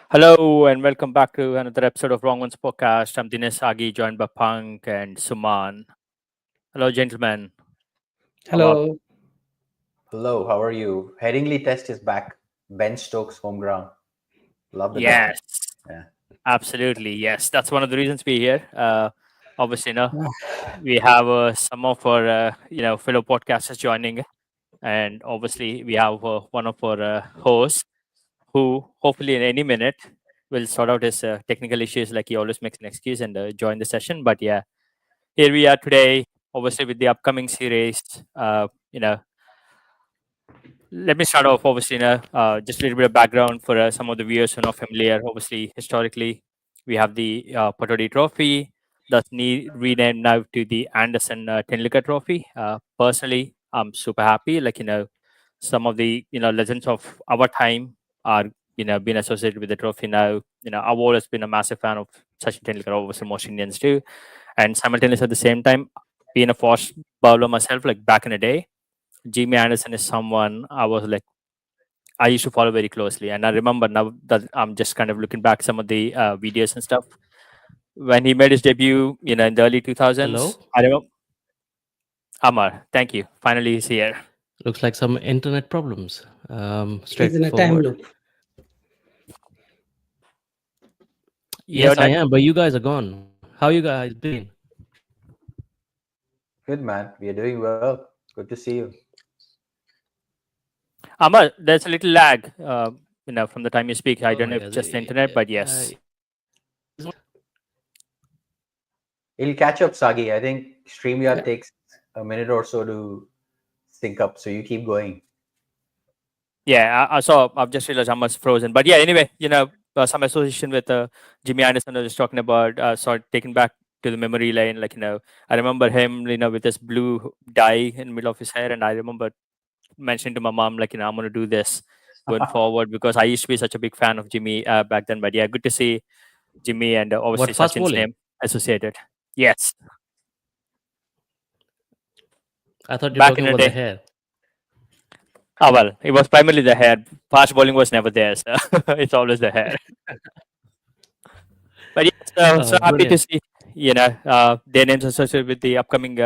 Hello and welcome back to another episode of Wrong Ones podcast. I'm Dinesh Agi, joined by Punk and Suman. Hello, gentlemen. How are? Hello. Hello, how are you? Headingley Test is back. Ben Stokes home ground. Love the topic. Yes, Yeah. absolutely. Yes, that's one of the reasons we're here. Obviously, we have some of our fellow podcasters joining, and obviously we have one of our hosts who, hopefully, in any minute, will sort out his technical issues. Like he always makes an excuse and join the session. But yeah, here we are today. Obviously, with the upcoming series. Let me start off, obviously, just a little bit of background for some of the viewers who are not familiar. Obviously, historically, we have the Patodi Trophy, that's renamed now to the Anderson Tendulkar Trophy. Personally, I'm super happy. Some of the legends of our time are being associated with the trophy now. I've always been a massive fan of Sachin Tendulkar, obviously most Indians too, and simultaneously at the same time, being a fast bowler myself, like back in the day. Jimmy Anderson is someone I used to follow very closely, and I remember now that I'm just kind of looking back some of the videos and stuff when he made his debut, in the early 2000s. Hello. I remember Amar. Thank you. Finally, he's here. Looks like some internet problems. He's in a time Straightforward. loop. Your Yes, I net, am, but you guys are gone. How you guys been? Good man. We are doing well. Good to see you. Amar. There's a little lag. From the time you speak. I don't Oh know if yes. just the internet, but yes. It'll catch up, Sagi. I think StreamYard Yeah. takes a minute or so to sync up, so you keep going. Yeah, I saw. I've just realized Amar's frozen. But yeah, anyway, some association with Jimmy Anderson. I was talking about, sort of taken back to the memory lane. I remember him, with this blue dye in the middle of his hair, and I remember mentioning to my mom, I'm going to do this going forward because I used to be such a big fan of Jimmy back then. But yeah, good to see Jimmy and What obviously fast Sachin's bowling? name associated. Yes, I thought you're back in talking the about the day. hair. Oh well, it was primarily the hair. Fast bowling was never there, so it's always the hair. But yeah, so happy to Brilliant. see their names associated with the upcoming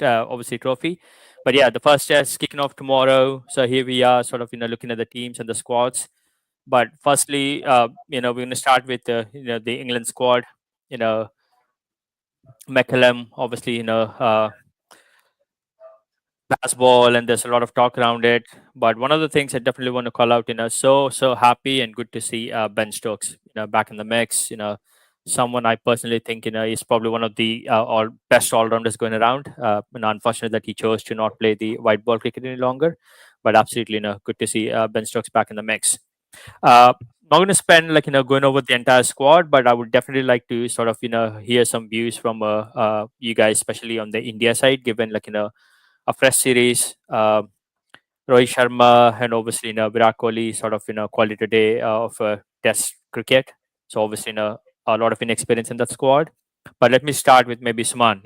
obviously trophy. But yeah, the first test kicking off tomorrow. So here we are, sort of looking at the teams and the squads. But firstly, we're going to start with the England squad. You know, McCallum, obviously, pass ball, and there's a lot of talk around it. But one of the things I definitely want to call out, so happy and good to see Ben Stokes, back in the mix. Someone I personally think is probably one of the all best all rounders going around. Unfortunate that he chose to not play the white ball cricket any longer, but absolutely, good to see Ben Stokes back in the mix. Not going to spend going over the entire squad, but I would definitely like to sort of hear some views from you guys, especially on the India side, given a fresh series. Rohit Sharma and obviously Virat Kohli sort of called it a day of Test cricket. So obviously a lot of inexperience in that squad. But let me start with maybe Suman.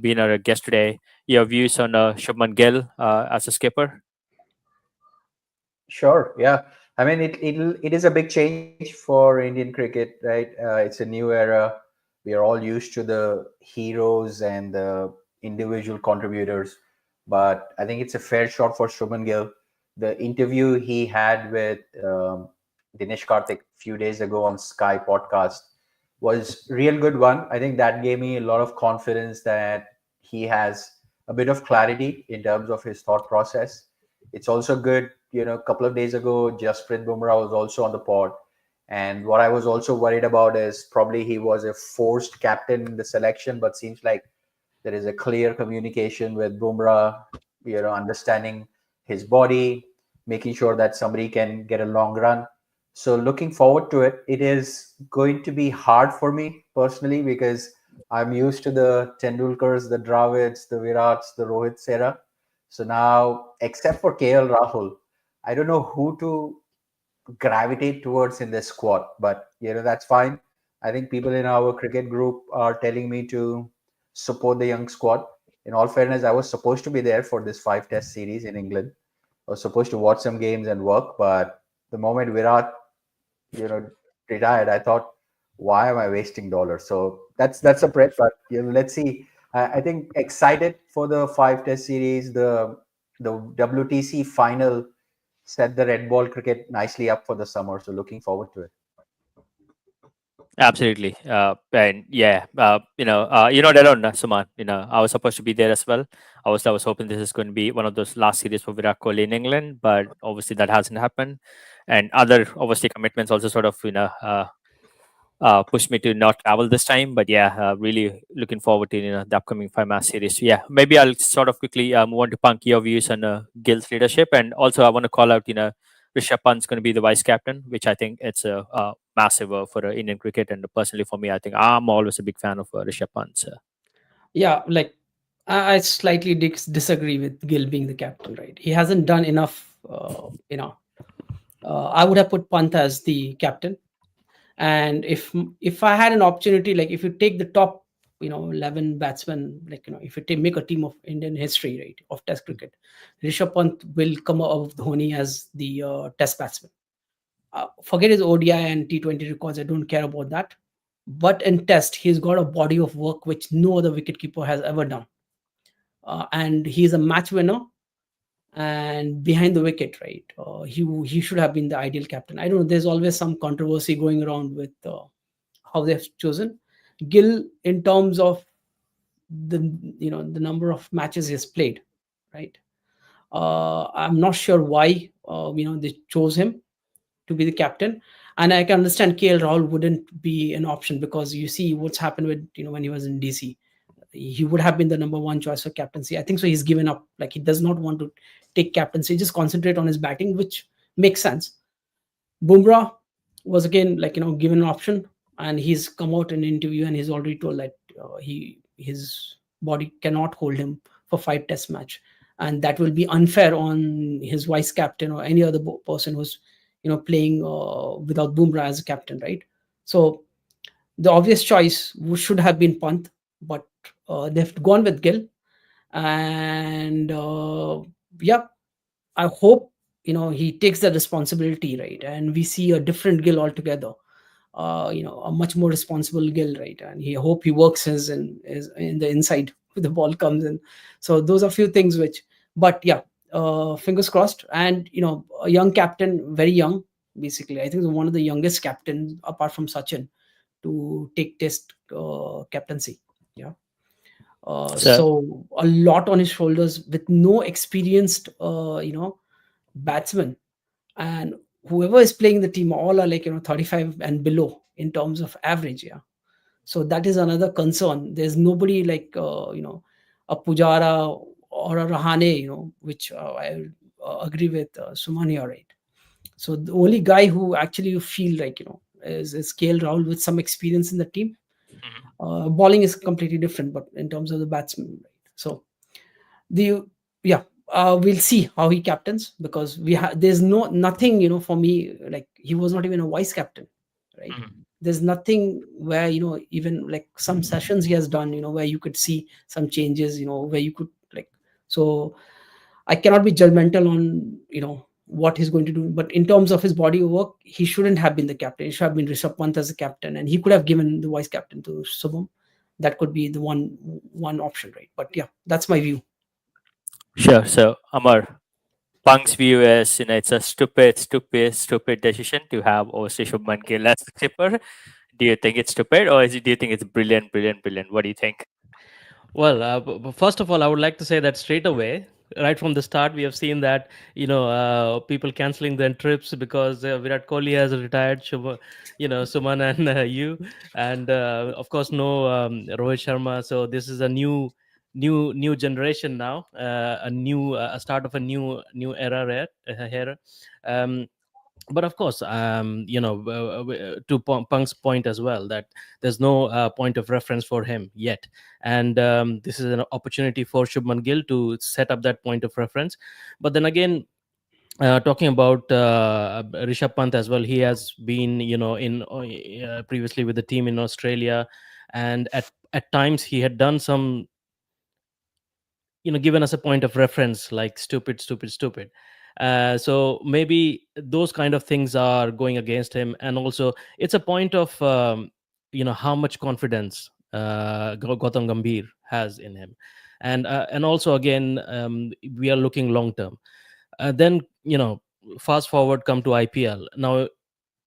Being our guest today, your views on Shubman Gill as a skipper. Sure. Yeah. I mean, it is a big change for Indian cricket, right? It's a new era. We are all used to the heroes and the individual contributors, but I think it's a fair shot for Shubman Gill. The interview he had with Dinesh Karthik a few days ago on Sky podcast was real good one. I think that gave me a lot of confidence that he has a bit of clarity in terms of his thought process. It's also good, a couple of days ago, Jasprit Bumrah was also on the pod. And what I was also worried about is probably he was a forced captain in the selection, but seems like there is a clear communication with Bumrah, understanding his body, making sure that somebody can get a long run. So looking forward to it. It is going to be hard for me personally because I'm used to the Tendulkars, the Dravids, the Virats, the Rohits era. So now, except for KL Rahul, I don't know who to gravitate towards in this squad, but that's fine. I think people in our cricket group are telling me to support the young squad. In all fairness, I was supposed to be there for this five-test series in England. I was supposed to watch some games and work, but the moment Virat, you know, retired, I thought, why am I wasting dollars? So that's a prep, but let's see. I think excited for the five test series. The WTC final set the red ball cricket nicely up for the summer. So looking forward to it. Absolutely. And yeah, that on Suman, I was supposed to be there as well. I was hoping this is going to be one of those last series for Virat Kohli in England, but obviously that hasn't happened. And other obviously commitments also sort of pushed me to not travel this time. But yeah, really looking forward to the upcoming 5 match series. So yeah, maybe I'll sort of quickly move on to Punk your views on Gill's leadership, and also I want to call out Rishabh Pant's going to be the vice captain, which I think it's a massive for Indian cricket. And personally for me, I think I'm always a big fan of Rishabh Pant. So. Yeah, like I slightly disagree with Gill being the captain. Right, he hasn't done enough. I would have put Pant as the captain, and if I had an opportunity, like if you take the top 11 batsmen, like if you make a team of Indian history, right, of Test cricket, Rishabh Pant will come above Dhoni as the Test batsman. Forget his ODI and T20 records. I don't care about that. But in Test, he's got a body of work which no other wicketkeeper has ever done, and he's a match winner. And behind the wicket, right, he should have been the ideal captain. I don't know. There's always some controversy going around with how they've chosen Gill in terms of the the number of matches he's played, right? I'm not sure why they chose him to be the captain. And I can understand KL Rahul wouldn't be an option, because you see what's happened with when he was in DC. He would have been the number one choice for captaincy. I think so. He's given up. Like, he does not want to take captaincy. Just concentrate on his batting, which makes sense. Bumrah was again, like, given an option, and he's come out in an interview and he's already told that his body cannot hold him for 5 test match, and that will be unfair on his vice captain or any other person who's playing without Bumrah as a captain, right? So the obvious choice should have been Pant, but they've gone with Gill, and yeah, I hope he takes the responsibility, right, and we see a different Gill altogether. A much more responsible Gill, right, and he hope he works his in the inside when the ball comes in. So those are few things which, but yeah, fingers crossed. And a young captain, very young, basically. I think one of the youngest captains apart from Sachin to take Test captaincy. Yeah. So So a lot on his shoulders with no experienced, batsman, and whoever is playing the team all are like 35 and below in terms of average. Yeah. So that is another concern. There's nobody like a Pujara or a Rahane, which I agree with Suman here, right? So the only guy who actually you feel like is KL Rahul with some experience in the team. mhm. Bowling is completely different, but in terms of the batsman, right? So the yeah, we'll see how he captains, because there's nothing for me, like he was not even a vice captain, right? Mhm. There's nothing where even like some sessions he has done, where you could see some changes, where you could like. So I cannot be judgmental on what he's going to do, but in terms of his body of work, he shouldn't have been the captain. It should have been Rishabh Pant as a captain, and he could have given the vice captain to Subham. That could be the one option, right? But yeah, that's my view. Sure. So Amar, Punk's view is, it's a stupid, stupid, stupid decision to have Osi Shubman Gill as the skipper. Do you think it's stupid, or do you think it's brilliant, brilliant, brilliant? What do you think? Well, first of all, I would like to say that straight away, right from the start, we have seen that people canceling their trips because Virat Kohli has retired, Suman and you, and of course no Rohit Sharma. So this is a new generation now, a start of a new era here. Um, but of course, to Punk's point as well, that there's no point of reference for him yet, and this is an opportunity for Shubman Gill to set up that point of reference. But then again, talking about Rishabh Pant as well, he has been, in previously with the team in Australia, and at times he had done some, given us a point of reference like stupid, stupid, stupid. So maybe those kind of things are going against him, and also it's a point of how much confidence Gautam Gambhir has in him, and also again we are looking long term. Then fast forward, come to IPL now.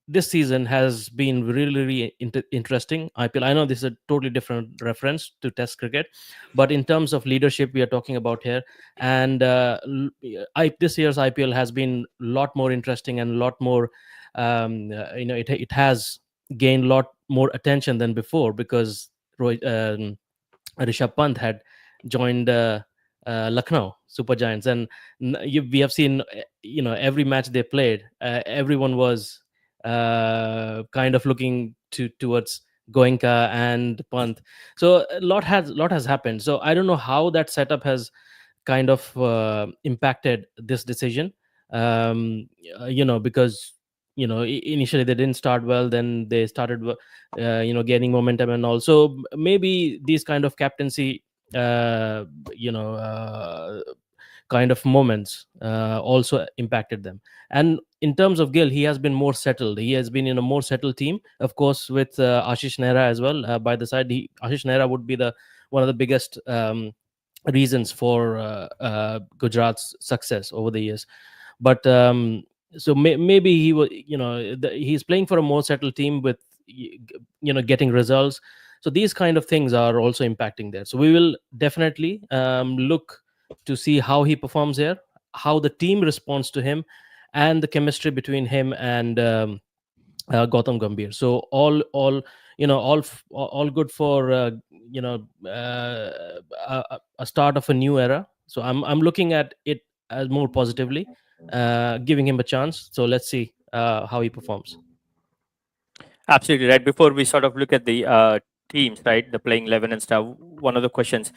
This season has been really, really interesting. IPL, I know this is a totally different reference to Test cricket, but in terms of leadership, we are talking about here, and this year's IPL has been a lot more interesting and a lot more. It has gained a lot more attention than before because Rishabh Pant had joined Lucknow Super Giants, and we have seen every match they played, everyone was kind of looking towards Goenka and Pant. So a lot has happened. So I don't know how that setup has kind of impacted this decision. Because initially they didn't start well, then they started gaining momentum, and also maybe these kind of captaincy uh, you know uh, kind of moments also impacted them. And in terms of Gill, he has been more settled. He has been in a more settled team, of course, with Ashish Nehra as well by the side. Ashish Nehra would be the one of the biggest reasons for Gujarat's success over the years. But so maybe he was, he's playing for a more settled team with getting results. So these kind of things are also impacting there. So we will definitely look to see how he performs here, how the team responds to him, and the chemistry between him and Gautam Gambhir. So all good for a start of a new era. So I'm looking at it as more positively, giving him a chance. So let's see how he performs. Absolutely right. Before we sort of look at the teams, right, the playing 11 and stuff, one of the questions,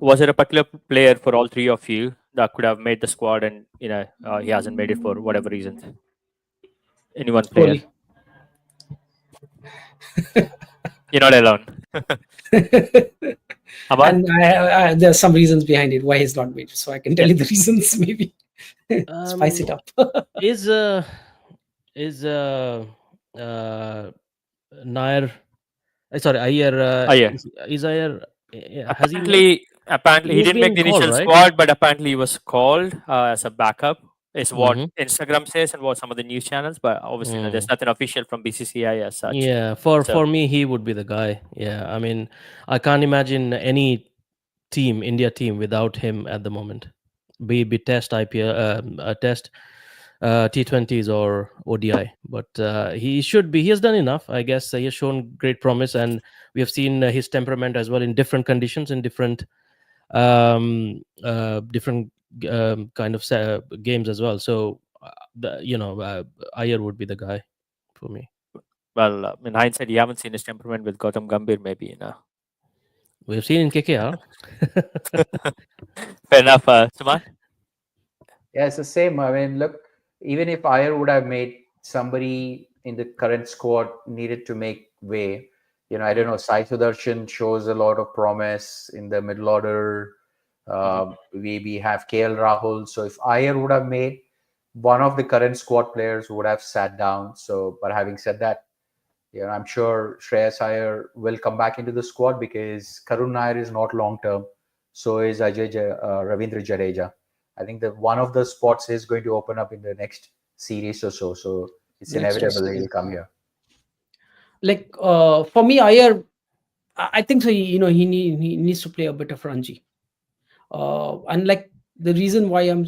was there a particular player for all three of you that could have made the squad and, he hasn't made it for whatever reasons? Any one player? Kohli. You're not alone. Amal? And there's some reasons behind it why he's not made, so I can tell Yeah. you the reasons. Maybe spice Um, it up. is is Nair? Sorry, Ayer. Oh, yeah. Is Ayer? Has he made? Apparently, he He's didn't make been the called, initial right? squad, but apparently he was called as a backup. Is what Mm-hmm. Instagram says and what some of the news channels, but obviously, there's nothing official from BCCI as such. Yeah, for So, me, he would be the guy. Yeah, I mean, I can't imagine any team, India team, without him at the moment. Be Test IPL, Test T20s or ODI. But he should be. He has done enough, I guess. He has shown great promise, and we have seen his temperament as well in different conditions, in different kind of games as well. So, Iyer would be the guy for me. well, in hindsight, you haven't seen his temperament with Gautam Gambhir, maybe. We've seen in KKR. Fair enough, Suman. Yeah, it's the same. I mean, look, even if Iyer would have made, somebody in the current squad needed to make way. I don't know. Sai Sudarshan shows a lot of promise in the middle order. We have KL Rahul. So if Iyer would have made, one of the current squad players would have sat down. So, but having said that, I'm sure Shreyas Iyer will come back into the squad because Karun Nair is not long term. So is Ravindra Jadeja. I think that one of the spots is going to open up in the next series or so. So it's Next inevitable season. he'll come here. Like for me, Iyer, I think so. He needs to play a bit of Ranji. And like the reason why I'm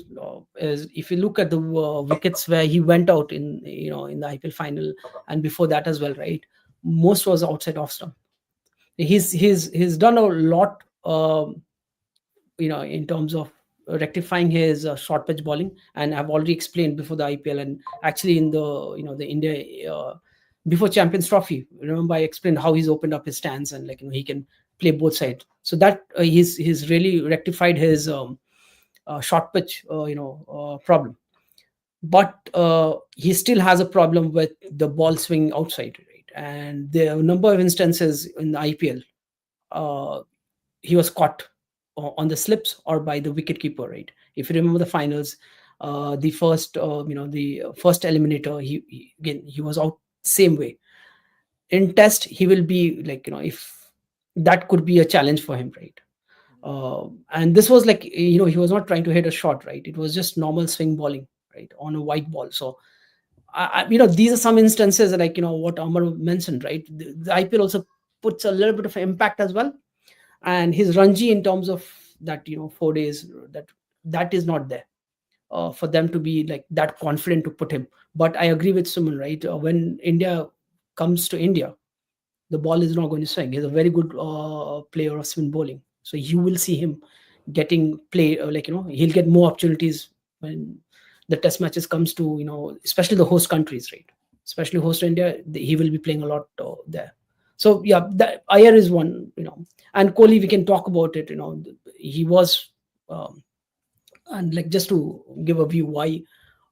is if you look at the wickets where he went out in the IPL final and before that as well, right? Most was outside off stump. He's done a lot. In terms of rectifying his short pitch bowling, and I've already explained before the IPL and actually in the India before Champions Trophy. Remember, I explained how he's opened up his stance and he can play both sides. So that he's really rectified his short pitch problem. But he still has a problem with the ball swinging outside, right? And there are a number of instances in the IPL. He was caught on the slips or by the wicket keeper, right? If you remember the finals, The first, the first eliminator, again he was out same way. In test, he will be like, if that could be a challenge for him, right? And this was like, he was not trying to hit a shot, right? It was just normal swing bowling, right, on a white ball. So these are some instances like, what Amar mentioned, right? The IPL also puts a little bit of impact as well, and his Ranji in terms of that, 4 days, that is not there for them to be like that confident to put him. But I agree with Suman, right? When India comes to India, the ball is not going to swing. He's a very good player of spin bowling, so you will see him getting play. Like, he'll get more opportunities when the test matches comes to, especially the host countries, right? Especially host India, he will be playing a lot there. So yeah, the Iyer is one, and Kohli, we can talk about it. He was, and like just to give a view why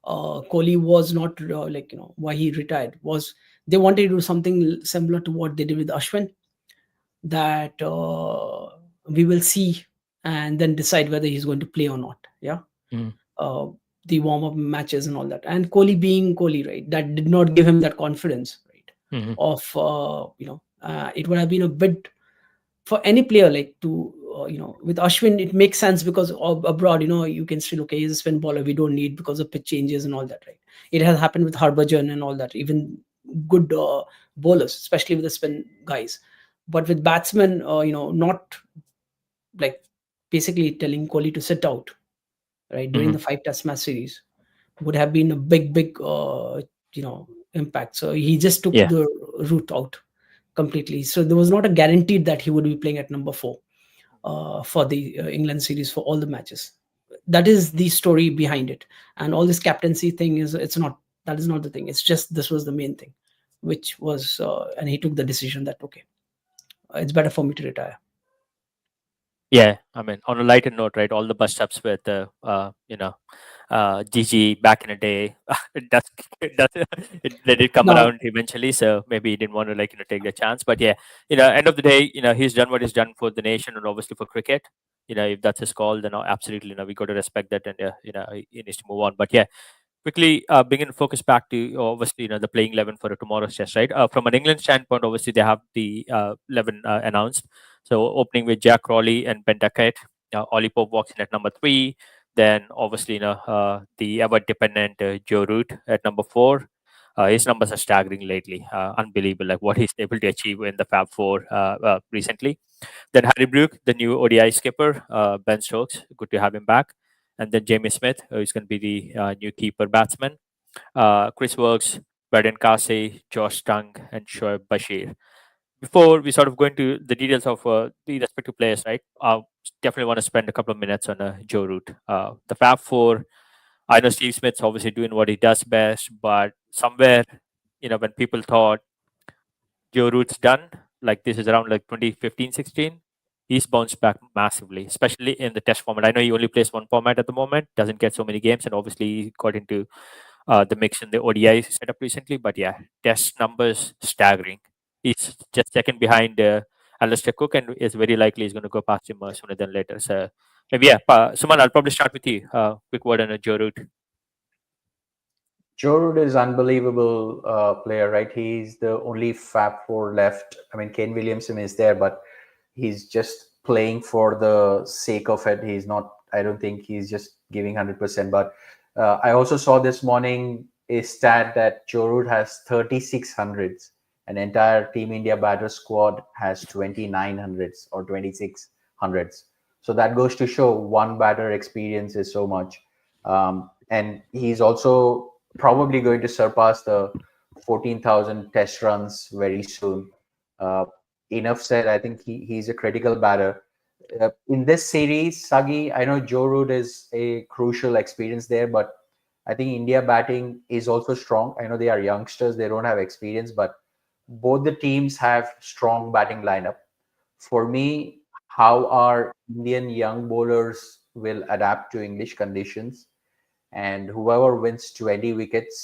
Kohli was not like, why he retired was they wanted to do something similar to what they did with Ashwin, that we will see and then decide whether he's going to play or not. Yeah. Mm. uh, the warm-up matches and all that, and Kohli being Kohli, right, that did not give him that confidence, right, Mhm. of it would have been a bit for any player like to with Ashwin it makes sense because abroad, you can still, okay, he's a spin bowler, we don't need because of pitch changes and all that, right? It has happened with Harbhajan and all that, even good bowlers, especially with the spin guys. But with batsmen, not like basically telling Kohli to sit out, right, during Mhm. the 5 test match series would have been a big impact. So he just took Yeah. the route out completely. So there was not a guaranteed that he would be playing at number 4 for the England series for all the matches. That is the story behind it. And all this captaincy thing it's not, that is not the thing. It's just this was the main thing, which was, and he took the decision that, okay, it's better for me to retire. Yeah, I mean, on a lighter note, right? All the bust ups with, Gigi back in the day. it does, they did come Now, around eventually, so maybe he didn't want to, like, take the chance. But yeah, end of the day, he's done what he's done for the nation and obviously for cricket. If that's his call, then absolutely, we got to respect that, and he needs to move on. But yeah, quickly bringing focus back to, obviously, the playing 11 for tomorrow's test, right? From an England standpoint, obviously they have the 11 announced. So opening with Jack Crawley and Ben Duckett, Ollie Pope walks in at number 3. Then obviously, the ever dependent Joe Root at number 4. His numbers are staggering lately, unbelievable, like what he's able to achieve in the Fab Four recently. Then Harry Brook, the new ODI skipper, Ben Stokes, good to have him back. And then Jamie Smith, who's going to be the new keeper batsman. Chris Works, Braden Casey, Josh Stung, and Shoaib Bashir. Before we sort of go into the details of the respective players, right? Definitely want to spend a couple of minutes on Joe Root. The Fab Four, I know Steve Smith's obviously doing what he does best, but somewhere, when people thought Joe Root's done, like this is around like 2015, 16. He's bounced back massively, especially in the test format. I know he only plays one format at the moment, doesn't get so many games, and obviously he got into the mix in the ODI setup recently. But yeah, test numbers staggering. He's just second behind Alistair Cook, and is very likely he's going to go past him sooner than later. So maybe yeah, Suman, I'll probably start with you. Quick word on Joe Root. Joe Root is unbelievable player, right? He's the only Fab Four left. I mean, Kane Williamson is there, but he's just playing for the sake of it. He's not. I don't think he's just giving 100%. But I also saw this morning a stat that Joe Root has 36 hundreds. An entire Team India batter squad has 29 hundreds or 26 hundreds. So that goes to show one batter experience is so much. And he's also probably going to surpass the 14,000 test runs very soon. Uh, Enough said. I think he's a critical batter. In this series, Sagi, I know Joe Root is a crucial experience there, but I think India batting is also strong. I know they are youngsters, they don't have experience, but both the teams have strong batting lineup. For me, how our Indian young bowlers will adapt to English conditions, and whoever gets 20 wickets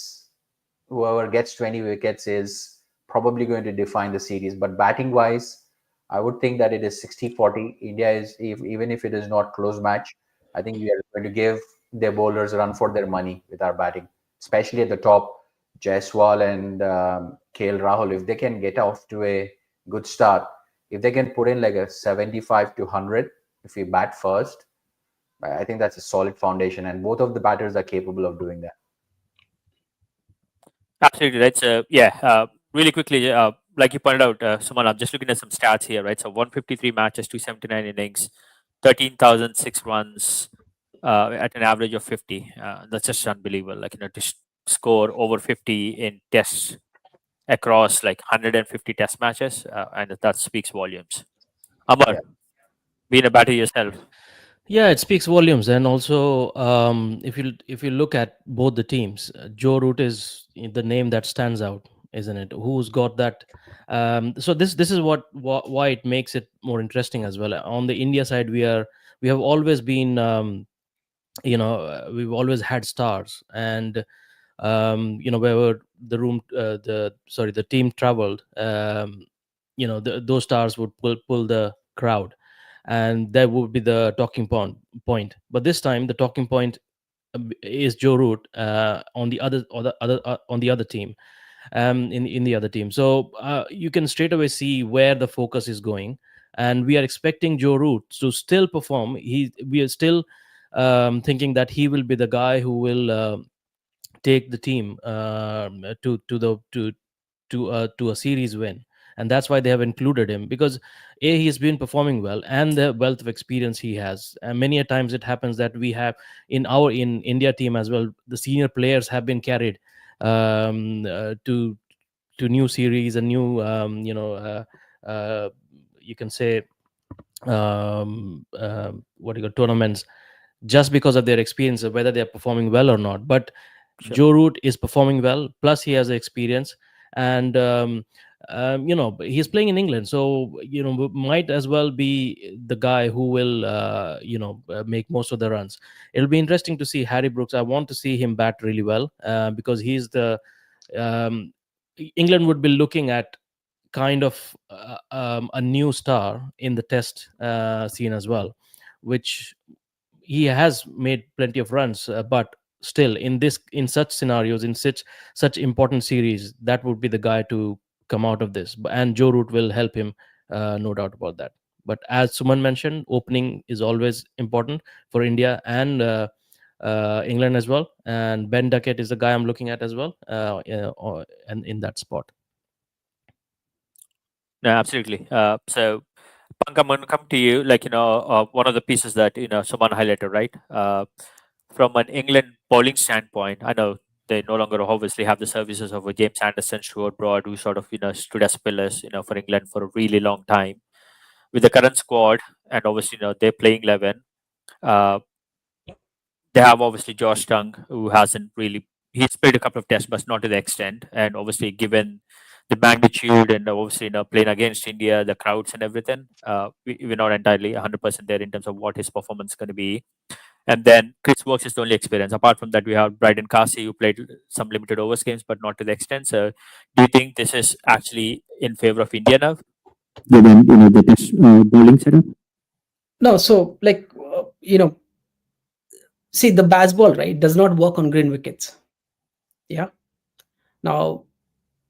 is probably going to define the series. But batting wise, I would think that it is 60-40. India is, even if it is not close match, I think we are going to give their bowlers run for their money with our batting, especially at the top. Jaiswal and KL Rahul, if they can get off to a good start, if they can put in like a 75 to 100, if we bat first, I think that's a solid foundation, and both of the batters are capable of doing that. Absolutely right. So yeah, really quickly, like you pointed out, Suman, I'm just looking at some stats here, right? So 153 matches, 279 innings, 13,006 runs at an average of 50. That's just unbelievable. Like, score over 50 in tests across like 150 test matches, and that speaks volumes. Yeah, Amar, being a batter yourself, Yeah, it speaks volumes, and also if you look at both the teams, Joe Root is the name that stands out, isn't it? Who's got that? So this is why it makes it more interesting as well. On the India side, we have always been we've always had stars, and wherever the team traveled, those stars would pull the crowd, and that would be the talking point. But this time the talking point is Joe Root on the other team, in the other team. So you can straight away see where the focus is going, and we are expecting Joe Root to still perform. We are still thinking that he will be the guy who will take the team to a series win. And that's why they have included him, because he has been performing well, and the wealth of experience he has. And many a times it happens that we have in India team as well, the senior players have been carried to new series and new you can say what do you call tournaments, just because of their experience of whether they're performing well or not. But sure. Joe Root is performing well, plus he has the experience, and he's playing in England, so might as well be the guy who will make most of the runs. It'll be interesting to see Harry Brooks. I want to see him bat really well, because he's the um, England would be looking at kind of a new star in the test scene as well, which he has made plenty of runs, but still in such scenarios, in such important series, that would be the guy to come out of this. And Joe Root will help him, no doubt about that. But as Suman mentioned, opening is always important for India and England as well, and Ben Duckett is the guy I'm looking at as well, and in that spot. No, absolutely. So Punk, I'm going to come to you. Like, one of the pieces that, Suman highlighted, right? From an England bowling standpoint, I know they no longer obviously have the services of a James Anderson, Stuart Broad, who sort of, stood as pillars, for England for a really long time. With the current squad, and obviously, they're playing 11. Uh, they have obviously Josh Tongue, who hasn't really he's played a couple of tests, but not to the extent. And obviously, given the magnitude and obviously playing against India, the crowds and everything, we're not entirely 100% there in terms of what his performance is going to be. And then Chris Works is the only experience. Apart from that, we have Bryden Casey, who played some limited overs games, but not to the extent. So, do you think this is actually in favor of India now, given the test bowling setup? No, so like see, the baseball, right, does not work on green wickets. Yeah. Now,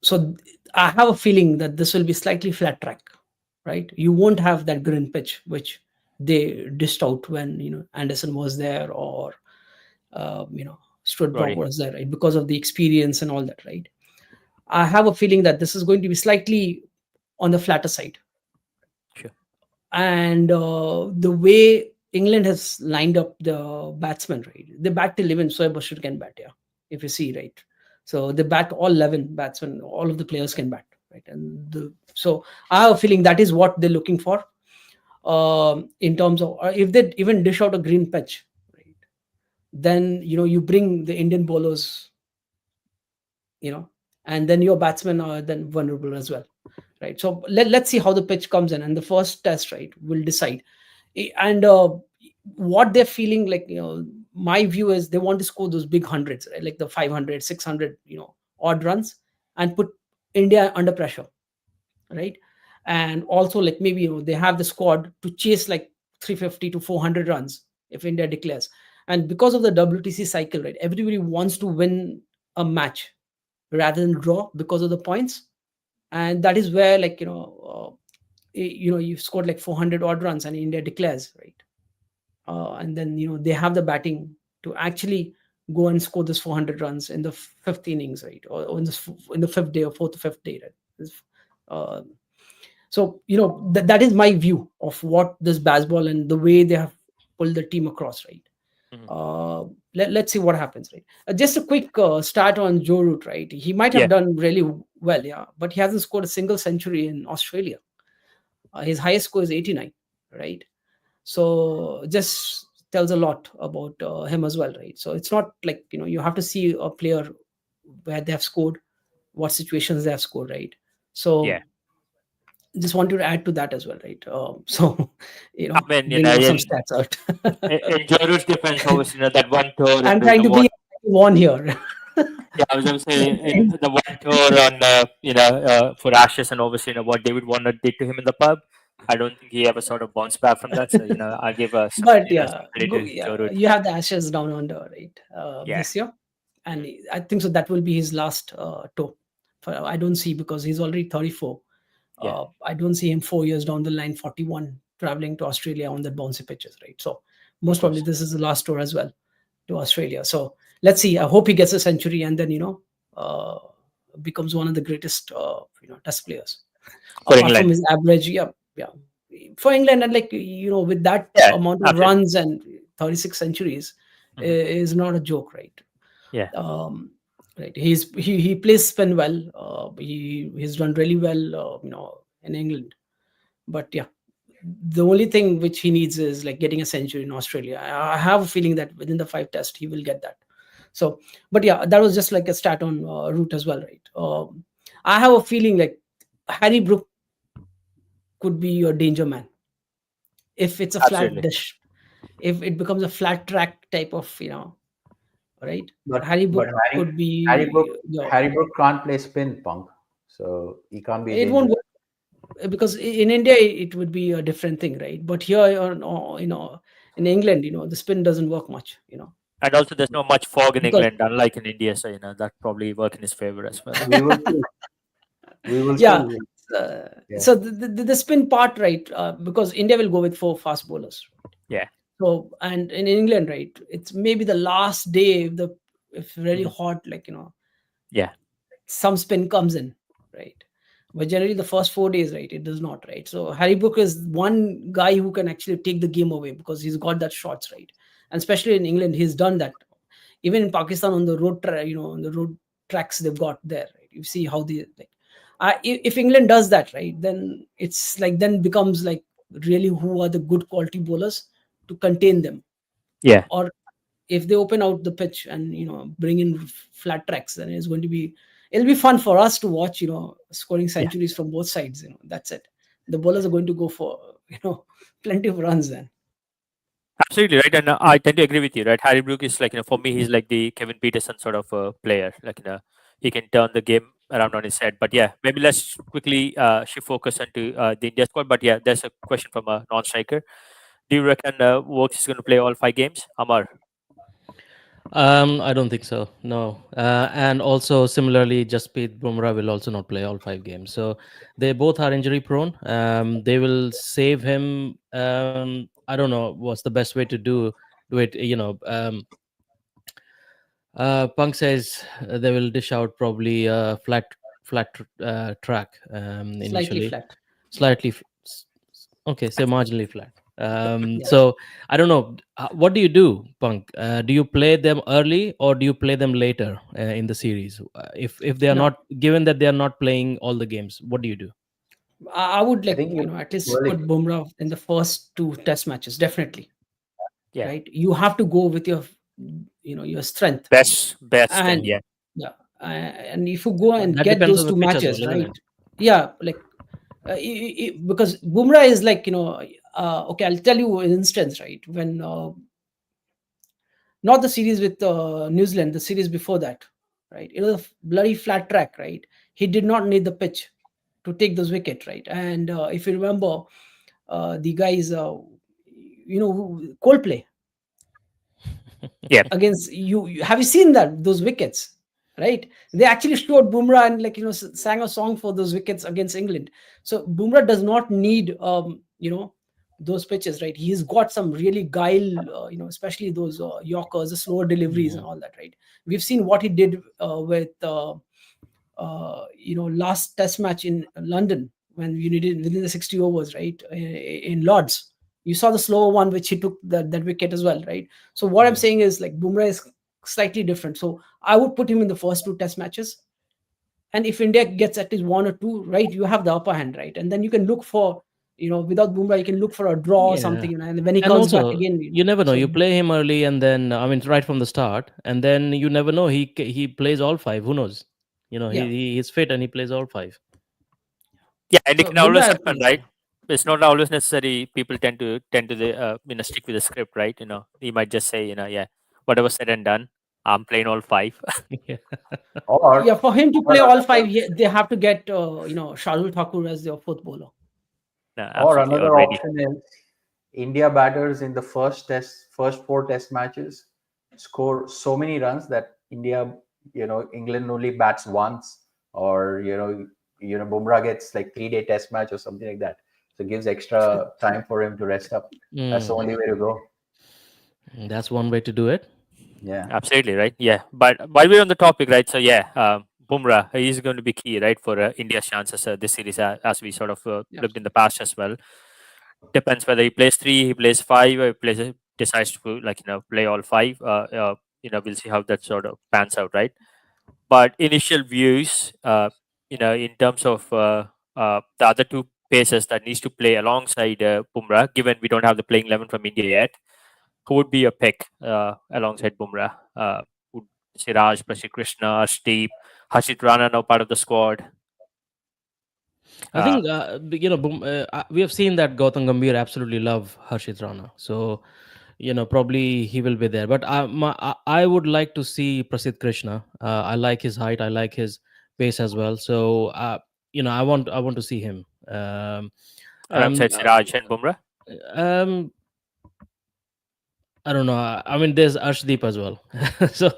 so I have a feeling that this will be slightly flat track, right? You won't have that green pitch which they dished out when Anderson was there, or Stuart Broad Roddy? was there, right? Because of the experience and all that, right? I have a feeling that this is going to be slightly on the flatter side. Sure. And the way England has lined up the batsmen, right? They bat till 11, so Bashir can bat, yeah. If you see, right? So they bat all 11 batsmen, all of the players can bat, right? And so I have a feeling that is what they're looking for, in terms of, if they even dish out a green pitch, right? Then you bring the Indian bowlers, and then your batsmen are then vulnerable as well, right? So let's see how the pitch comes in, and the first test, right, will decide. And what they're feeling like, my view is they want to score those big hundreds, right? Like the 500, 600, odd runs, and put India under pressure, right? And also, like, maybe they have the squad to chase like 350 to 400 runs if India declares. And because of the WTC cycle, right, everybody wants to win a match rather than draw because of the points. And that is where, like, you've scored like 400 odd runs and India declares, right? And then, they have the batting to actually go and score this 400 runs in the fifth innings, right? Or in the fifth day or fourth or fifth day, right? Uh, so, that is my view of what this baseball and the way they have pulled the team across, right? Mhm. uh, let's see what happens, right? Just a quick start on Joe Root, right? He might Yeah. have done really well, yeah, but he hasn't scored a single century in Australia. His highest score is 89, right? So just tells a lot about him as well, right? So it's not like, you have to see a player where they have scored, what situations they have scored, right? Yeah. So just wanted to add to that as well, right? So I mean, bringing some stats out. in Joru's defense, obviously, that one tour I'm into trying the to what? be one here. Yeah, I was going to say in the one tour on for Ashes, and obviously what David Warner did to him in the pub. I don't think he ever sort of bounced back from that. So I give some But some yeah, credit to yeah, Joe Root. you have the Ashes down under, right? Yeah. This year, and Mhm. I think so that will be his last tour. I don't see, because he's already 34. Yeah. I don't see him 4 years down the line, 41, traveling to Australia on the bouncy pitches, right? So Of most probably course. this is the last tour as well to Australia. So let's see. I hope he gets a century and then uh, becomes one of the greatest test players. For Apart from England. his average, yeah, yeah, for England, and like, with that Yeah. amount of Absolutely. runs and 36 centuries, Hmm. is not a joke, right? Yeah. um right, he plays spin well. He's done really well, in England. But yeah, the only thing which he needs is like getting a century in Australia. I have a feeling that within the 5 test he will get that. So, but yeah, that was just like a stat on Root as well, right? I have a feeling like Harry Brook could be your danger man if it's a flat Absolutely. dish, if it becomes a flat track type of, right? But Harry but Brook Harry could Harry be Brook your. Harry Brook can't play spin, Punk, so he can't be It won't dangerous. work, because in India it would be a different thing, right? But here, in England, the spin doesn't work much, And also, there's not much fog in because England, unlike in India. So that probably work in his favor as well. We will see. We will yeah. see. uh, Yeah. so the spin part, right? Because India will go with 4 fast bowlers. Yeah. So, and in England, right, it's maybe the last day, if really Hmm. hot, like, Yeah. some spin comes in, right? But generally the first 4 days, right, it does not, right? So Harry Brook is one guy who can actually take the game away because he's got that shots, right? And especially in England, he's done that. Even in Pakistan, on the on the road tracks they've got there, right? You see how they like. If England does that, right, then it's like, then becomes like, really, who are the good quality bowlers to contain them? Yeah. Or if they open out the pitch and bring in flat tracks, then it'll be fun for us to watch, scoring Yeah. centuries from both sides. That's it. The bowlers are going to go for plenty of runs then. Absolutely right, and I tend to agree with you. Right, Harry Brook is like for me, he's like the Kevin Peterson sort of player. Like he can turn the game around on his head. But yeah, maybe let's quickly shift focus onto the India squad. But yeah, there's a question from a non-striker. Do you reckon Works is going to play all 5 games? Amar. I don't think so. No, and also similarly, Jasprit Bumrah will also not play all 5 games. So they both are injury prone. They will save him. I don't know what's the best way to do it. Punk says they will dish out probably a track Slightly initially, flat. Yeah. slightly. Okay, say marginally flat. Yeah. So I don't know. What do you do, Punk? Do you play them early or do you play them later in the series? If they are No, not, given that they are not playing all the games, what do you do? I would, I like, think you at least really put Bumrah in the first 2 test matches, definitely. Yeah, Right, you have to go with your strength. best, and And yeah, yeah, and if you go and That get depends those on the two pitch as well, matches, isn't right? it? Yeah, like, because Bumrah is like, okay, I'll tell you an instance, right? When not the series with New Zealand, the series before that, right? It was a bloody flat track, right? He did not need the pitch to take those wicket, right? And if you remember, the guys, Coldplay, Yeah, against have you seen that those wickets, right? They actually showed Bumrah and, like, sang a song for those wickets against England. So Bumrah does not need those pitches, right? He's got some really guile, especially those Yorkers, the slower deliveries and Mhm. all that, right? We've seen what he did with last test match in London, when you needed within the 60 overs, right? In Lords, you saw the slower one which he took that wicket as well, right? So what I'm Mhm. saying is, like, Bumrah is slightly different. So I would put him in the first two test matches, and if India gets at least one or two, right, you have the upper hand, right? And then you can look for, without Bumrah, you can look for a draw or Yeah. something, and when he And comes back also, again, you never know. so You play him early, and then I mean, right from the start, and then you never know. He plays all five. Who knows? yeah. He's fit and he plays all five. yeah, and it So can always Bumrah, I happen, think, right? It's not always necessary. People tend to stick with the script, right? You might just say, yeah, whatever said and done, I'm playing all five. Yeah. yeah, Or for him to or play all five, another they have to get Shardul Thakur as their fourth bowler. No, or absolutely, another already. option is India batters in the first four test matches score so many runs that England only bats once, or Bumrah gets like 3 day test match or something like that. So it gives extra time for him to rest up. That's the Mm, only way to go. that's one way to do it. Yeah. Absolutely, right? Yeah. But while we're on the topic, right? So yeah, Bumrah, he's going to be key, right, for India's chances this series, as we sort of Yeah. looked in the past as well. Depends whether he plays three, he plays five, or he decides to, play all five. We'll see how that sort of pans out, right? But initial views, in terms of the other two paces that needs to play alongside Bumrah, given we don't have the playing 11 from India yet, who would be your pick alongside Bumrah? Would Siraj, Prasid Krishna, Arshdeep, Harshit Rana now part of the squad? I Uh, think we have seen that Gautam Gambhir absolutely love Harshit Rana, so probably he will be there. But I would like to see Prasid Krishna. I like his height, I like his pace as well. So I want to see him. Um, alongside Siraj and Bumrah? um, I don't know. I mean, there's Arshdeep as well. So,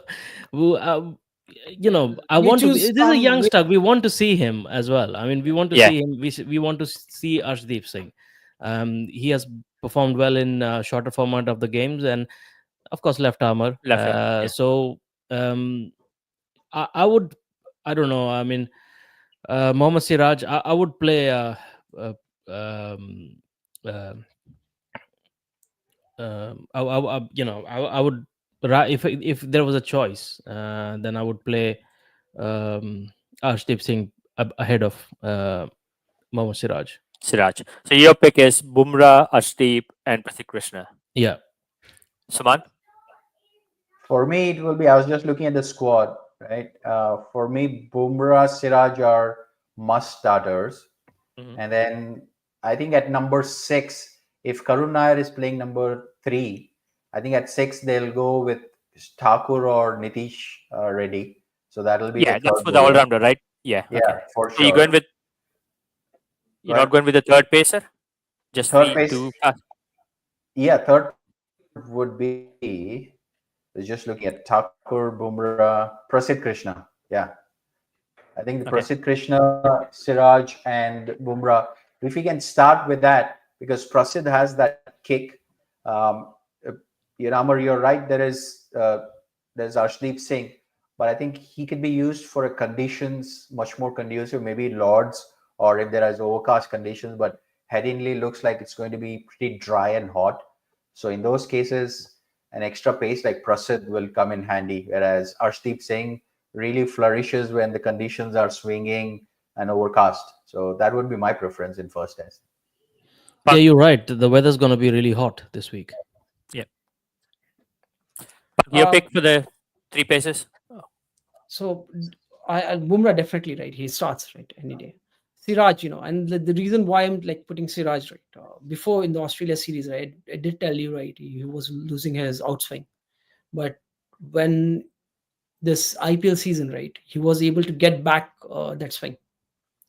w- uh, I You want to choose be. This is a some way. youngster. We want to see him as well. I mean, we want to Yeah, see him. We want to see Arshdeep Singh. He has performed well in shorter format of the games, and of course, left armor. left arm. Yeah, So, um, I would. I don't know. I mean, Mohammad Siraj. I would play. Uh, um, uh, I would if there was a choice, then I would play um, Arshdeep Singh ahead of Mohammad Siraj. Siraj. So your pick is Bumrah, Arshdeep, and Pratik Krishna. Yeah. Suman? For me, it will be. I was just looking at the squad, right? For me, Bumrah, Siraj are must starters, Hmm. and then I think at number six, if Karun Nair is playing number three, I think at six they'll go with Thakur or Nitish Reddy. So that'll be the Yeah, that's third for the bowler. all-rounder, right? Yeah, Yeah, okay. for So you're going sure. with you're not But going with the third pacer? Just third three, pace, two. yeah, third pacer would be. Just looking at Thakur, Bumrah, Prasid Krishna. Yeah, I think the Okay. Prasid Krishna, Siraj, and Bumrah. If we can start with that, because Prasid has that kick. Um, Amar, you're right. There's Arshdeep Singh, but I think he could be used for a conditions much more conducive, maybe Lords, or if there is overcast conditions. But Headingley looks like it's going to be pretty dry and hot. So in those cases, an extra pace like Prasid will come in handy, whereas Arshdeep Singh really flourishes when the conditions are swinging and overcast. So that would be my preference in first test. Yeah, Punk, you're right. The weather's going to be really hot this week. yeah. Punk, your Uh, pick for the three paces? so Bumrah definitely, right. He starts, right, any day. Siraj, and the reason why I'm like putting Siraj, right, before in the Australia series, right, I did tell you, right, he was losing his outswing, but when this IPL season, right, he was able to get back that swing,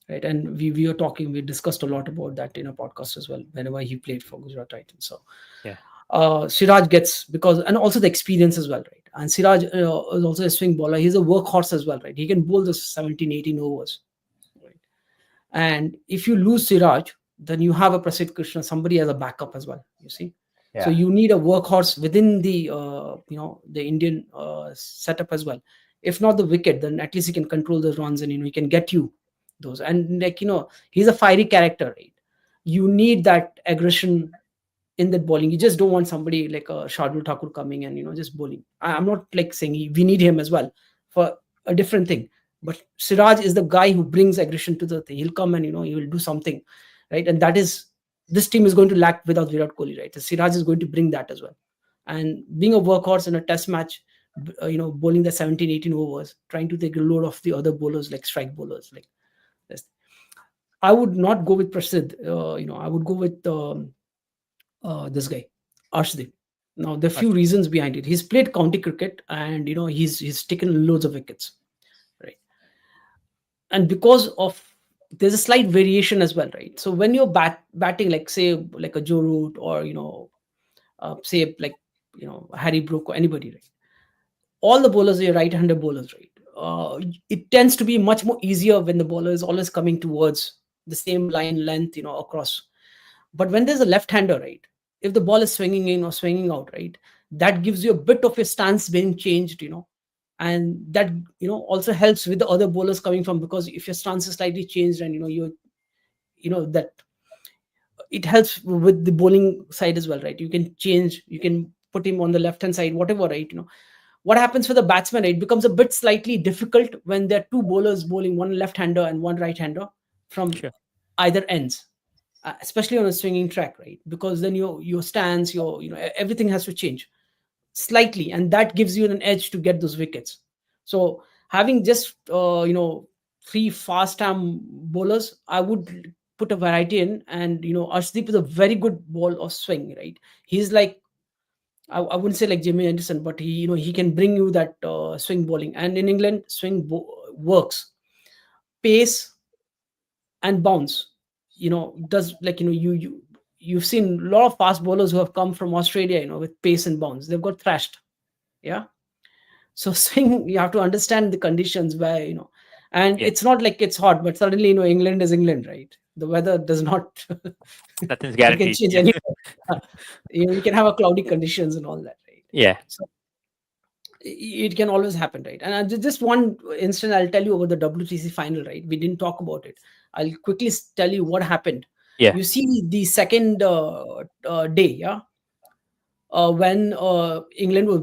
right, and we discussed a lot about that in a podcast as well. Whenever he played for Gujarat Titans, so Yeah. Siraj gets, because, and also the experience as well, right? And Siraj is also a swing bowler. He's a workhorse as well, right? He can bowl the 17, 18 overs, right? And if you lose Siraj, then you have a Prasidh Krishna, somebody as a backup as well. You see, so Yeah. you need a workhorse within the the Indian setup as well. If not the wicket, then at least he can control the runs, and he can get you those. And like he's a fiery character, right? You need that aggression in that bowling. You just don't want somebody like a Shardul Thakur coming and just bowling. I'm not like saying we need him as well for a different thing, but Siraj is the guy who brings aggression to the thing. He'll come and he will do something, right? And that is, this team is going to lack without Virat Kohli, right? So Siraj is going to bring that as well. And being a workhorse in a test match, bowling the 17, 18 overs, trying to take a load off the other bowlers, like strike bowlers, like this. I would not go with Prasidh. I would go with this guy, Arshdeep. Now, there are few Absolutely. reasons behind it. He's played county cricket, and he's taken loads of wickets, right? And because of, there's a slight variation as well, right? So when you're batting, like say like a Joe Root, or say like Harry Brook or anybody, right? All the bowlers are right-handed bowlers, right? It tends to be much more easier when the bowler is always coming towards the same line length, across. But when there's a left-hander, right, if the ball is swinging in or swinging out, right, that gives you a bit of your stance being changed, and that also helps with the other bowlers coming from, because if your stance is slightly changed, and that it helps with the bowling side as well, right? You can change, you can put him on the left hand side, whatever, right? What happens for the batsman, right? It becomes a bit slightly difficult when there are two bowlers bowling, one left hander and one right hander from Sure. either ends, especially on a swinging track, right? Because then your stance, everything has to change slightly, and that gives you an edge to get those wickets. So having just three fast arm bowlers, I would put a variety in. And Arshdeep is a very good ball of swing, right? He's like, I wouldn't say like Jimmy Anderson, but he can bring you that swing bowling. And in England, works. Pace and bounce, does, like, you've seen a lot of fast bowlers who have come from Australia, with pace and bounce. They've got thrashed. Yeah. So swing, you have to understand the conditions where, and Yeah. it's not like it's hot, but suddenly, England is England, right? The weather does not, Nothing's it can guaranteed. change Yeah. any. You can have a cloudy conditions and all that, right? Yeah. So it can always happen, right? And just one instant, I'll tell you about the WTC final, right? We didn't talk about it. I'll quickly tell you what happened. Yeah. You see the second day, yeah, when England was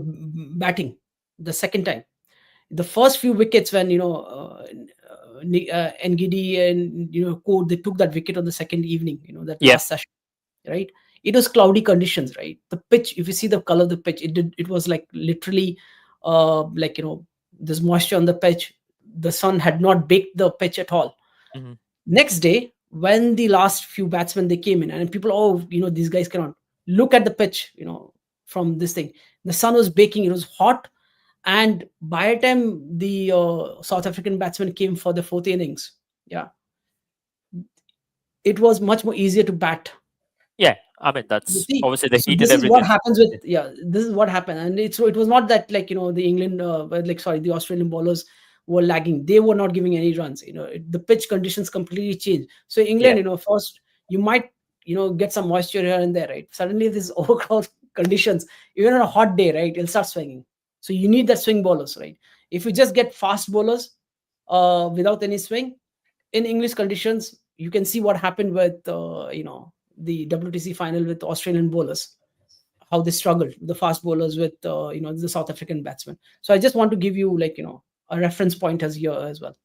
batting the second time. The first few wickets, when Ngidi and Code, they took that wicket on the second evening, that Yeah. last session, right? It was cloudy conditions, right? The pitch, if you see the color of the pitch, it was like literally like there's moisture on the pitch. The sun had not baked the pitch at all. Mhm. Next day, when the last few batsmen they came in, and people, oh, these guys cannot look at the pitch, from this thing. The sun was baking, it was hot. And by the time the South African batsmen came for the fourth innings, yeah, it was much more easier to bat. Yeah. I mean, You that's see, obviously the so heat and this is what everything. happens with, yeah, this is what happened. And it was not that, like, the England like, sorry, the Australian bowlers were lagging. They were not giving any runs. The pitch conditions completely changed. So Yeah. England, first you might get some moisture here and there, right? Suddenly this overcloud conditions, even on a hot day, right, it'll start swinging. So you need that swing bowlers, right? If you just get fast bowlers without any swing in English conditions, you can see what happened with the WTC final with Australian bowlers, how they struggled, the fast bowlers with the South African batsmen. So I just want to give you, like, a reference point as here as well.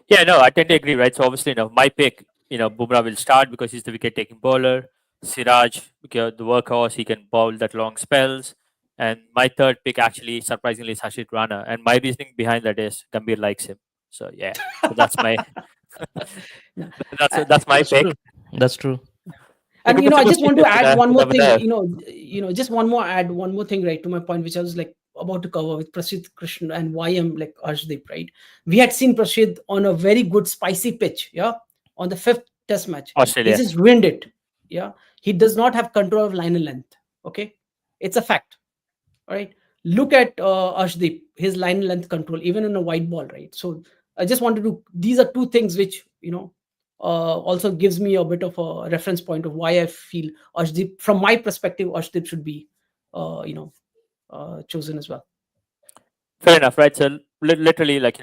Yeah, no, I tend to agree, right? So obviously, my pick, Bumrah will start because he's the wicket-taking bowler. Siraj, because the workhorse, he can bowl that long spells. And my third pick, actually, surprisingly, is Harshit Rana. And my reasoning behind that is Gambhir likes him. So yeah, so that's my Yeah. that's my That's true. pick. That's true. It And becomes a I good just want to season, add one more over thing, there. just add one more thing, right, to my point, which I was like about to cover with Prasidh Krishna and why I'm like Arshdeep, right? We had seen Prasidh on a very good spicy pitch, yeah, on the fifth test match. He Australia. just ruined it. Yeah, he does not have control of line and length. Okay, it's a fact. All right. Look at Arshdeep, his line length control, even in a white ball, right? So I just wanted to. These are two things which also gives me a bit of a reference point of why I feel Arshdeep, from my perspective, Arshdeep should be, chosen as well. Fair enough, right? So literally, like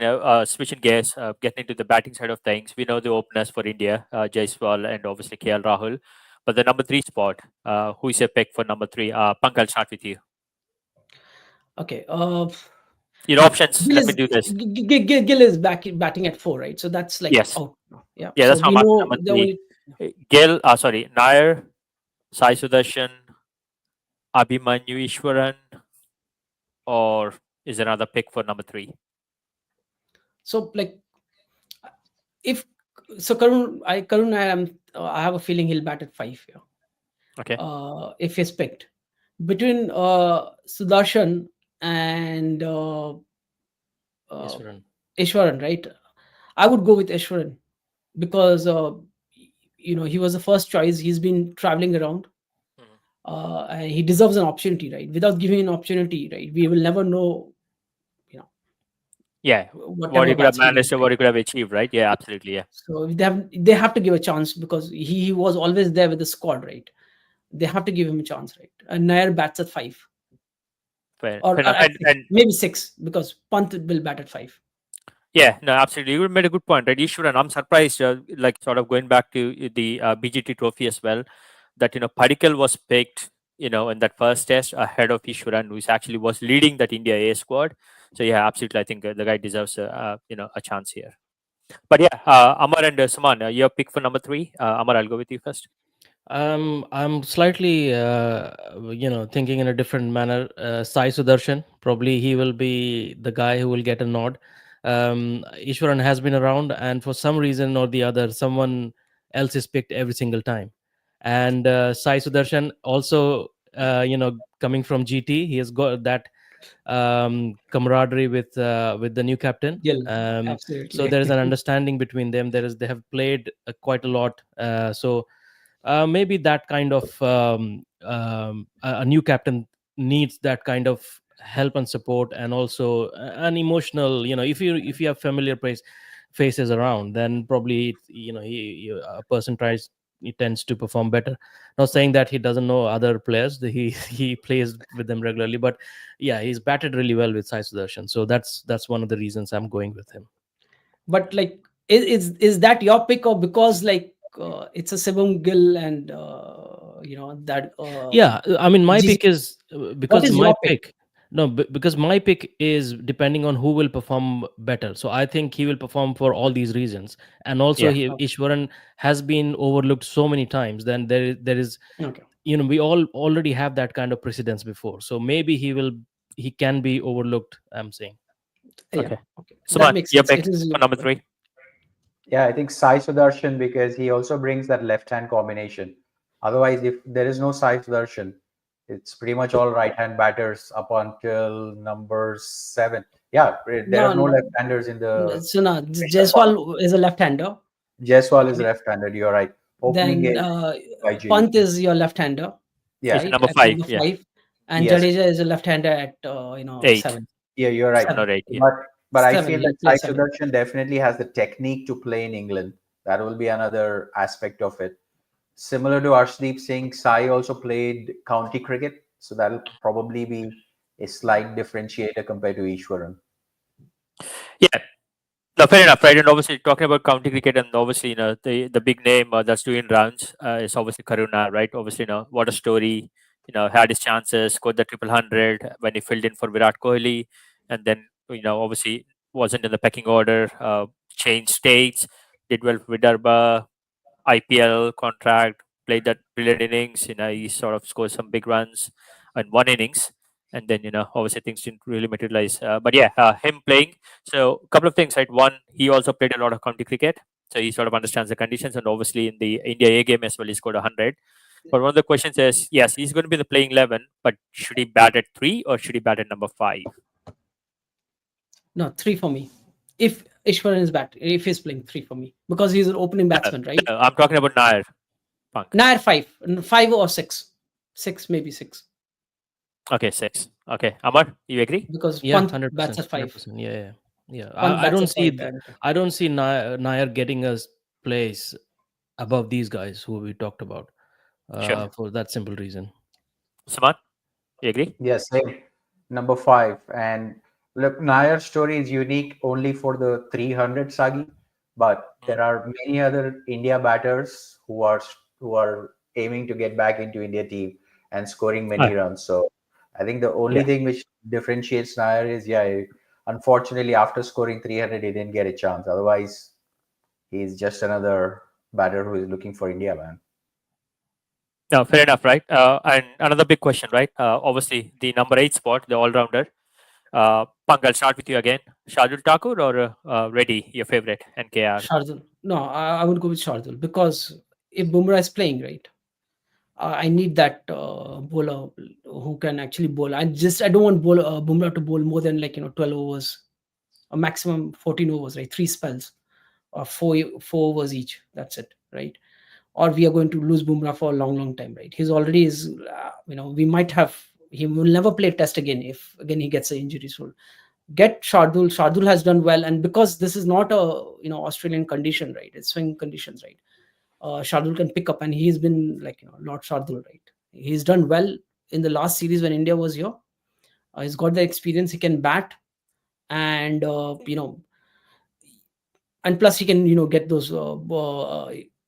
switching gears, getting into the batting side of things. We know the openers for India, Jaiswal and obviously KL Rahul. But the number three spot, who is your pick for number three? Pank, I'll start with you. Okay. Your options. Gill Let me is do this. Gill is batting at 4, right? So that's like Yes. out. Yeah. Yeah, So that's how we I'm asking know number the three. only. Gill, sorry, Nair, Sai Sudarshan, Abhimanyu Ishwaran, or is there another pick for number three? So like if so, Karun, I have a feeling he'll bat at 5. Yeah. Okay. If he's picked between Sudarshan and uh, Iswaran. Ishwaran, right? I would go with Ishwaran because he was the first choice. He's been traveling around, Mhm. and he deserves an opportunity, right? Without giving an opportunity, right, we will never know, you know, Yeah, what type what you of could have bats he is, managed or right? what you could have achieved, right? Yeah, absolutely. Yeah, So they have to give a chance because he was always there with the squad, right? They have to give him a chance, right? And Nair bats at 5 fair or enough. at 6, And maybe 6 because Pant will bat at 5. yeah, no, absolutely. You made a good point, right? Ishwaran, I'm surprised, like sort of going back to the BGT trophy as well, that Padikkal was picked, in that first test ahead of Ishwaran, who actually was leading that India A squad. So yeah, absolutely. I think the guy deserves a chance here. But yeah, Amar and Suman, your pick for number three. Amar, I'll go with you first. I'm slightly, thinking in a different manner. Sai Sudarshan, probably he will be the guy who will get a nod. Ishwaran has been around, and for some reason or the other, someone else is picked every single time. And Sai Sudarshan also, coming from GT, he has got that camaraderie with the new captain. Gill, So absolutely. there is an understanding between them. They have played quite a lot. So maybe that kind of a new captain needs that kind of help and support, and also an emotional, if you have familiar faces around, then probably a person he tends to perform better. Not saying that he doesn't know other players, he plays with them regularly, but yeah, he's batted really well with Sai Sudarshan, so that's one of the reasons I'm going with him. But like, is that your pick, or because like it's a Shivam Gill and that Yeah, I mean, my GG? pick is What because is my your pick? pick. No, because my pick is depending on who will perform better. So I think he will perform for all these reasons, and also Yeah. Ishwaran has been overlooked so many times. Then there is Okay. we all already have that kind of precedence before. So maybe he can be overlooked, I'm saying. Yeah. Okay. Okay. That Suman, makes your sense. pick It is. for number three. Yeah, I think Sai Sudarshan because he also brings that left hand combination. Otherwise, if there is no Sai Sudarshan, it's pretty much all right hand batters up until number 7. Yeah, there are No, no no. left handers in the So no, initial format. Jaiswal is a left-hander. Jaiswal is Okay. left handed. You're right. Opening Then is by Pant JDT. is your left-hander, Yeah. He's right? number At five. number Yeah, 5, and Yes. Jadeja is a left-hander at 8, 7. Yeah, you're right. 7 7. or 8. Yeah. But I 7. feel that He'll play Sai 7. Sudarshan definitely has the technique to play in England. That will be another aspect of it. Similar to Arshdeep Singh, Sai also played county cricket, so that'll probably be a slight differentiator compared to Ishwaran. Yeah. No, fair enough, right? And obviously, talking about county cricket, and obviously, the big name that's doing rounds is obviously Karuna, right? Obviously, what a story. Had his chances, scored the triple hundred when he filled in for Virat Kohli, and then obviously wasn't in the pecking order. Changed states, did well for Vidarbha, IPL contract, played that brilliant innings. He sort of scored some big runs in one innings, and then obviously things didn't really materialize. But yeah, him playing. So a couple of things, right? One, he also played a lot of county cricket, so he sort of understands the conditions, and obviously in the India A game as well, he scored 100. But one of the questions is, yes, he's going to be the playing 11, but should he bat at 3 or should he bat at number 5? No, 3 for me. If Ishwaran is if he's playing 3 for me, because he's an opening No, batsman, right? no, I'm talking about Nair, Punk. Nair 5, 5 or 6, 6 maybe 6. Okay, 6. Okay, Amar, you agree? because Yeah, Pant hundred bats percent, at hundred 5. percent. Yeah, yeah, yeah. Pant I bats don't at 5. see, And I don't see Nair getting us place above these guys who we talked about. Sure. For that simple reason. Saman, you agree? Yes, same. Number 5. And look, Nayar's story is unique only for the 300 Sagi, but Mm. there are many other India batters who are aiming to get back into India team and scoring many Ah, runs. So I think the only yeah. thing which differentiates Nayar is, yeah, unfortunately after scoring 300 he didn't get a chance. Otherwise, he's just another batter who is looking for India, man. No, fair enough, right? And another big question, right? Obviously, the number 8 spot, the all rounder. Punk, I'll start with you again. Shardul Thakur or Reddy, your favorite, NKR? Shardul. No, I would go with Shardul because if Bumrah is playing, right, I need that bowler who can actually bowl. I don't want Bumrah to bowl more than 12 overs, a maximum 14 overs, right? Three spells or four overs each. That's it, right? Or we are going to lose Bumrah for a long, long time, right? He's already is, we might have. He will never play Test again if again he gets an injury. So get Shardul. Shardul has done well, and because this is not a Australian condition, right? It's swing conditions, right? Shardul can pick up, and he's been Lord Shardul, right? He's done well in the last series when India was here. He's got the experience. He can bat, and and plus he can get those.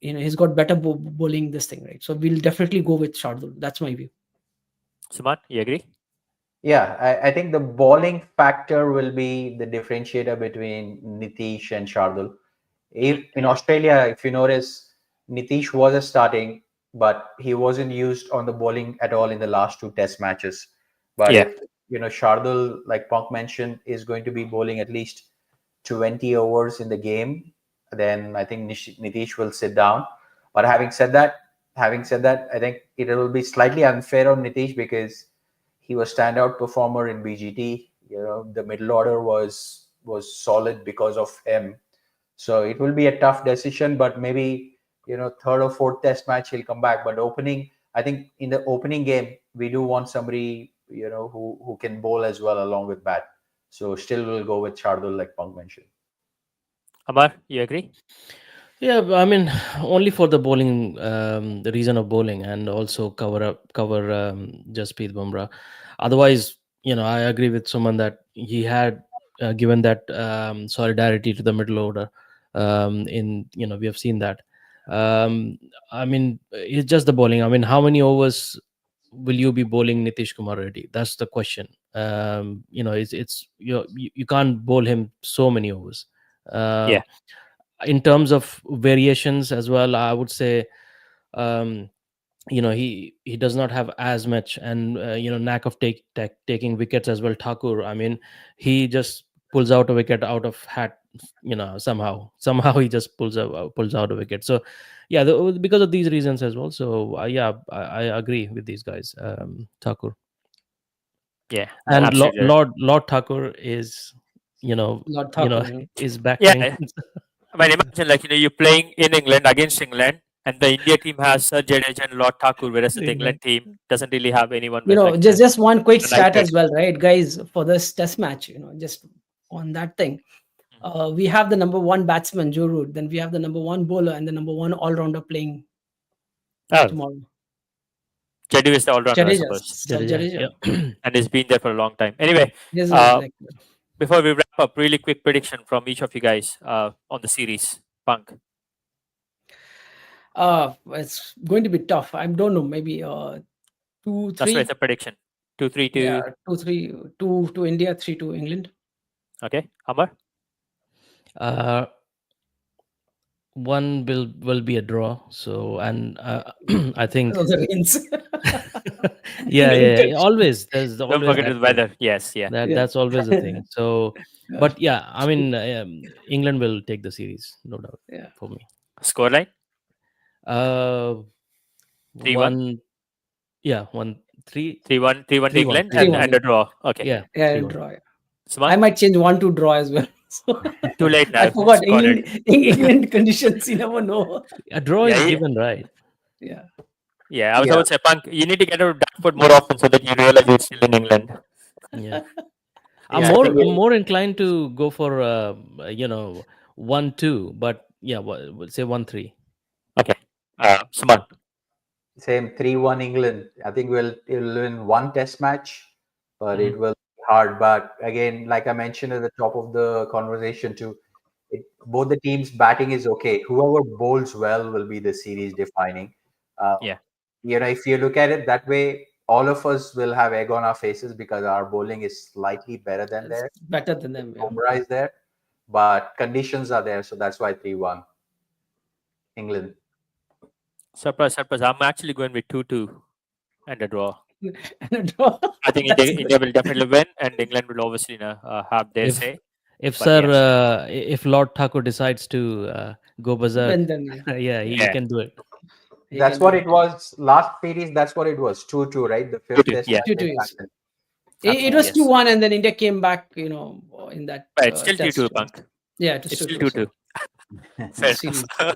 He's got better bowling this thing, right? So we'll definitely go with Shardul. That's my view. Saman, you agree? Yeah, I think the bowling factor will be the differentiator between Nitish and Shardul. Hmm. If in Australia, if you notice, Nitish was a starting, but he wasn't used on the bowling at all in the last two Test matches. But Yeah. if Shardul, like Punk mentioned, is going to be bowling at least 20 overs in the game, then I think Nitish will sit down. But having said that, I think it will be slightly unfair on Nitish because he was standout performer in BGT. The middle order was solid because of him. So it will be a tough decision, but maybe third or fourth Test match he'll come back. But I think in the opening game we do want somebody who can bowl as well along with bat. So still we'll go with Shardul, like Punk mentioned. Amar, you agree? Yeah, I mean, only for the bowling, the reason of bowling, and also cover Jasprit Bumrah. Otherwise, I agree with someone that he had given that solidarity to the middle order. We have seen that. Um, I mean, it's just the bowling. I mean, how many overs will you be bowling Nitish Kumar Reddy? That's the question. It's you can't bowl him so many overs. Yeah. Um, in terms of variations as well, I would say, um he does not have as much and knack of taking wickets as well. Thakur, I mean, he just pulls out a wicket out of hat, somehow he just pulls out a wicket. So yeah, because of these reasons as well. So yeah, I agree with these guys. Thakur. Yeah. And Absolutely right. Lord Thakur is, you know Lord you know Thakur, is back Yeah. playing. I mean, imagine like you're playing in England against England, and the India team has Sir Jadeja and Lord Thakur, whereas the England Exactly. team doesn't really have anyone with just one quick a stat knighted. as well, right, guys, for this Test match. Just on that thing, we have the number one batsman Joe Root, then we have the number one bowler and the number one all rounder playing Oh, tomorrow. Jadu is the all-rounder, I Jadeja, suppose, Sir Jadeja, Jadeja. yeah. and he's been there for a long time. Anyway, He's uh, like, before we wrap up, really quick prediction from each of you guys on the series. Punk. it's going to be tough. I don't know, maybe two, That's why it's three. a prediction. 2-3 Yeah, to 2-3, two to India, three to England. okay. Amar. uh One will be a draw. So, and I Because think of the rains. yeah, England yeah, yeah, condition. always there's Don't always forget that the thing. weather. Yes, yeah. Yeah. That's always a thing. So, Yeah. but yeah, I mean, England will take the series, no doubt, Yeah. for me. Scoreline uh 3-1. One, yeah, one, three, 3-1. 3-1 to three, one, England three, and, 3-1. one. and a draw. Okay. Yeah, Yeah, three, and one. draw. Yeah. I Suman? might change one to draw as well. So Too late I now. forgot It's called it. England conditions. You never know. A draw Yeah, is given, right? Yeah. Yeah, I Yeah, would say, Punk, you need to get out of Dartford more often so that you realize you're still in England. Yeah. I'm yeah. I more think I'm it, more inclined to go for 1-2, but yeah, we'll say 1-3. Okay. Suman. same 3-1 England. I think we'll win one test match, but Mhm. it will be hard. But again, like I mentioned at the top of the conversation too, both the teams batting is okay. Whoever bowls well will be the series defining. Uh, Yeah. if you look at it that way, all of us will have egg on our faces because our bowling is slightly better than It's theirs. better than them. Yeah. Bumrah is there, but conditions are there, so that's why 3-1 England. Surprise, surprise. I'm actually going with 2-2 and a draw. And a draw. I think That's India good. will definitely win, and England will obviously have their If say. if But sir yeah, if Lord Thakur decides to go berserk, Then yeah, yeah, he yeah, can do it. he That's can do what it. it was last series. That's what it was 2-2, right? The fifth 2-2. test Yeah, match Two they years. battled. It absolutely was two yes. one, and then India came back. In that But it's still 2-2, test. Punk. Yeah, it was It's two still two. So 2-2. Fair series. enough.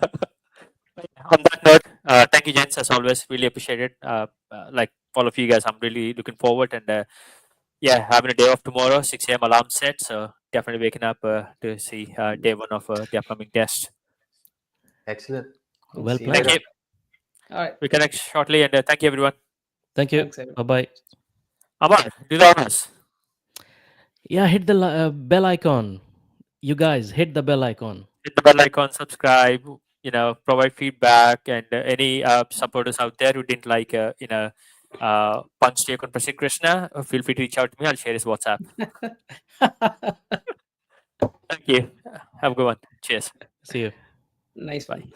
On that note, thank you, gents, as always. Really appreciate it. Like all of you guys, I'm really looking forward, and yeah, having a day off tomorrow, 6 a.m. alarm set. So definitely waking up to see day one of the upcoming test. Excellent. Well See you Thank planned. later. you. All right. We connect shortly, and thank you, everyone. Thank you. Thanks, everyone. Bye bye. Amar, do the honors. Yeah, hit the bell icon. You guys hit the bell icon. Hit the bell icon, subscribe. Provide feedback, and any supporters out there who didn't like, Punch take on Prasid Krishna, feel free to reach out to me. I'll share his WhatsApp. Thank you. Have a good one. Cheers. See you. Nice Bye. one.